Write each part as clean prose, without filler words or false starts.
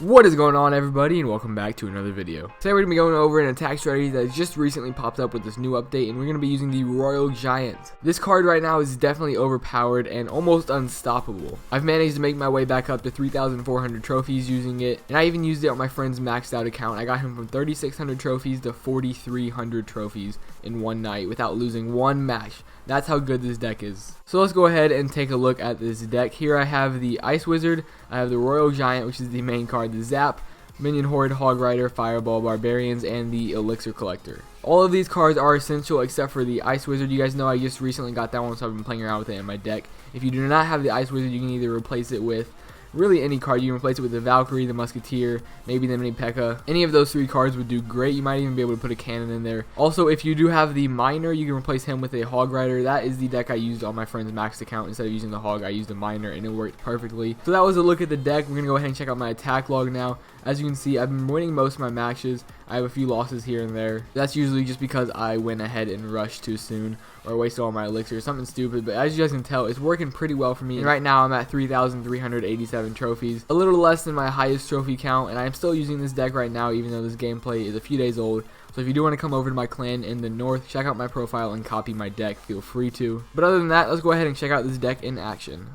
What is going on, everybody, and welcome back to another video. Today we're going to be going over an attack strategy that just recently popped up with this new update, and we're going to be using the Royal Giant. This card right now is definitely overpowered and almost unstoppable. I've managed to make my way back up to 3,400 trophies using it, and I even used it on my friend's maxed out account. I got him from 3,600 trophies to 4,300 trophies in one night without losing one match. That's how good this deck is. So let's go ahead and take a look at this deck. Here I have the Ice Wizard, I have the Royal Giant, which is the main card, the Zap, Minion Horde, Hog Rider, Fireball, Barbarians, and the Elixir Collector. All of these cards are essential except for the Ice Wizard. You guys know I just recently got that one, so I've been playing around with it in my deck. If you do not have the Ice Wizard, you can either replace it with really any card. You can replace it with the Valkyrie, the Musketeer, maybe the Mini P.E.K.K.A. Any of those three cards would do great. You might even be able to put a cannon in there. Also, if you do have the Miner, you can replace him with a Hog Rider. That is the deck I used on my friend's maxed account. Instead of using the Hog, I used the Miner, and it worked perfectly. So that was a look at the deck. We're going to go ahead and check out my attack log now. As you can see, I've been winning most of my matches. I have a few losses here and there. That's usually just because I went ahead and rushed too soon or wasted all my elixir, something stupid. But as you guys can tell, it's working pretty well for me. And right now I'm at 3,387 trophies, a little less than my highest trophy count. And I'm still using this deck right now, even though this gameplay is a few days old. So if you do want to come over to my clan in the north, check out my profile and copy my deck. Feel free to. But other than that, let's go ahead and check out this deck in action.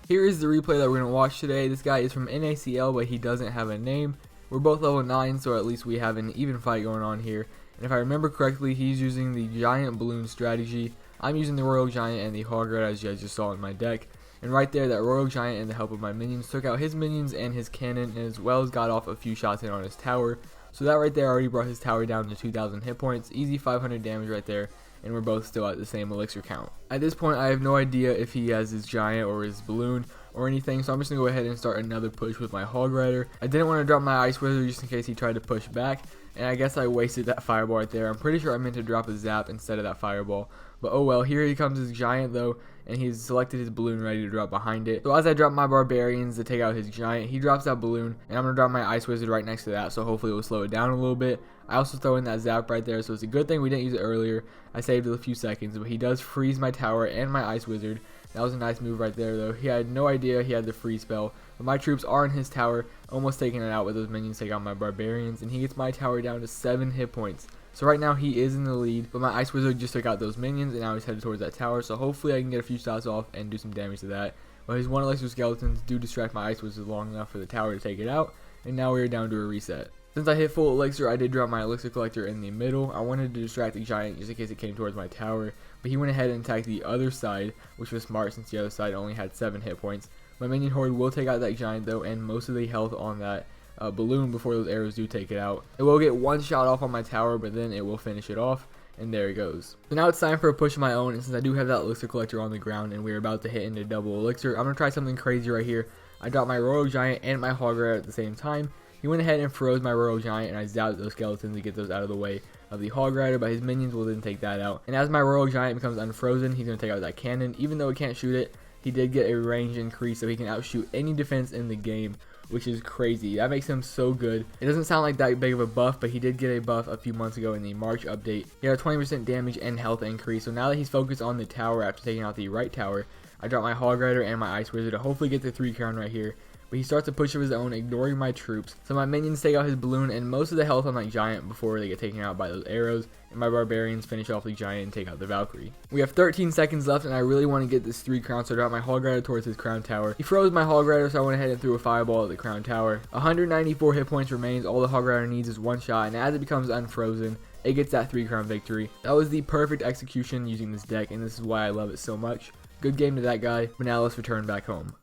Here is the replay that we're going to watch today. This guy is from NACL, but he doesn't have a name. We're both level 9, so at least we have an even fight going on here. And if I remember correctly, he's using the Giant Balloon strategy. I'm using the Royal Giant and the Hog Rider, as you guys just saw in my deck. And right there, that Royal Giant, and the help of my minions, took out his minions and his cannon, and as well as got off a few shots in on his tower. So that right there already brought his tower down to 2,000 hit points. Easy 500 damage right there. And we're both still at the same elixir count. At this point, I have no idea if he has his Giant or his Balloon or anything, so I'm just going to go ahead and start another push with my Hog Rider. I didn't want to drop my Ice Wizard just in case he tried to push back, and I guess I wasted that Fireball right there. I'm pretty sure I meant to drop a Zap instead of that Fireball, but oh well. Here he comes his Giant though, and he's selected his Balloon ready to drop behind it. So as I drop my Barbarians to take out his Giant, he drops that Balloon, and I'm going to drop my Ice Wizard right next to that, so hopefully it will slow it down a little bit. I also throw in that Zap right there, so it's a good thing we didn't use it earlier. I saved it a few seconds, but he does freeze my tower and my Ice Wizard. That was a nice move right there, though. He had no idea he had the freeze spell, but my troops are in his tower, almost taking it out with those minions take out my Barbarians, and he gets my tower down to 7 hit points. So right now he is in the lead, but my Ice Wizard just took out those minions, and now he's headed towards that tower, so hopefully I can get a few shots off and do some damage to that. But his one elixir skeletons do distract my Ice Wizard long enough for the tower to take it out, and now we are down to a reset. Since I hit full elixir, I did drop my elixir collector in the middle. I wanted to distract the Giant just in case it came towards my tower, but he went ahead and attacked the other side, which was smart since the other side only had 7 hit points. My Minion Horde will take out that Giant though, and most of the health on that Balloon before those arrows do take it out. It will get one shot off on my tower, but then it will finish it off, and there it goes. So now it's time for a push of my own, and since I do have that elixir collector on the ground and we're about to hit into double elixir, I'm going to try something crazy right here. I dropped my Royal Giant and my Hog Rider at the same time. He went ahead and froze my Royal Giant, and I zapped those skeletons to get those out of the way of the Hog Rider, but his minions will then take that out. And as my Royal Giant becomes unfrozen, he's going to take out that cannon. Even though he can't shoot it, he did get a range increase, so he can outshoot any defense in the game, which is crazy. That makes him so good. It doesn't sound like that big of a buff, but he did get a buff a few months ago in the March update. He had a 20% damage and health increase, so now that he's focused on the tower after taking out the right tower, I dropped my Hog Rider and my Ice Wizard to hopefully get the 3 crown right here. But he starts a push of his own, ignoring my troops. So my minions take out his Balloon and most of the health on that Giant before they get taken out by those arrows. And my Barbarians finish off the Giant and take out the Valkyrie. We have 13 seconds left, and I really want to get this 3 crown, so I dropped my Hog Rider towards his crown tower. He froze my Hog Rider, so I went ahead and threw a Fireball at the crown tower. 194 hit points remains. All the Hog Rider needs is one shot, and as it becomes unfrozen, it gets that 3 crown victory. That was the perfect execution using this deck, and this is why I love it so much. Good game to that guy, but now let's return back home.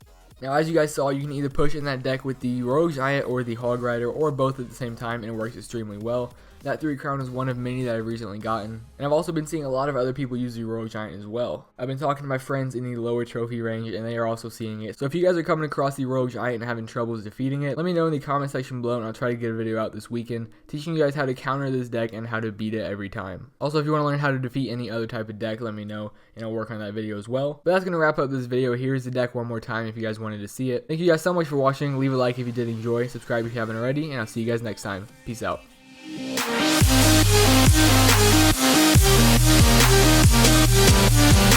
Now, as you guys saw, you can either push in that deck with the Royal Giant or the Hog Rider, or both at the same time, and it works extremely well. That 3 crown is one of many that I've recently gotten, and I've also been seeing a lot of other people use the Royal Giant as well. I've been talking to my friends in the lower trophy range, and they are also seeing it. So if you guys are coming across the Royal Giant and having troubles defeating it, let me know in the comment section below, and I'll try to get a video out this weekend teaching you guys how to counter this deck and how to beat it every time. Also, if you want to learn how to defeat any other type of deck, let me know, and I'll work on that video as well. But that's going to wrap up this video. Here's the deck one more time if you guys wanted to see it. Thank you guys so much for watching. Leave a like if you did enjoy, subscribe if you haven't already, and I'll see you guys next time. Peace out. We'll be right back.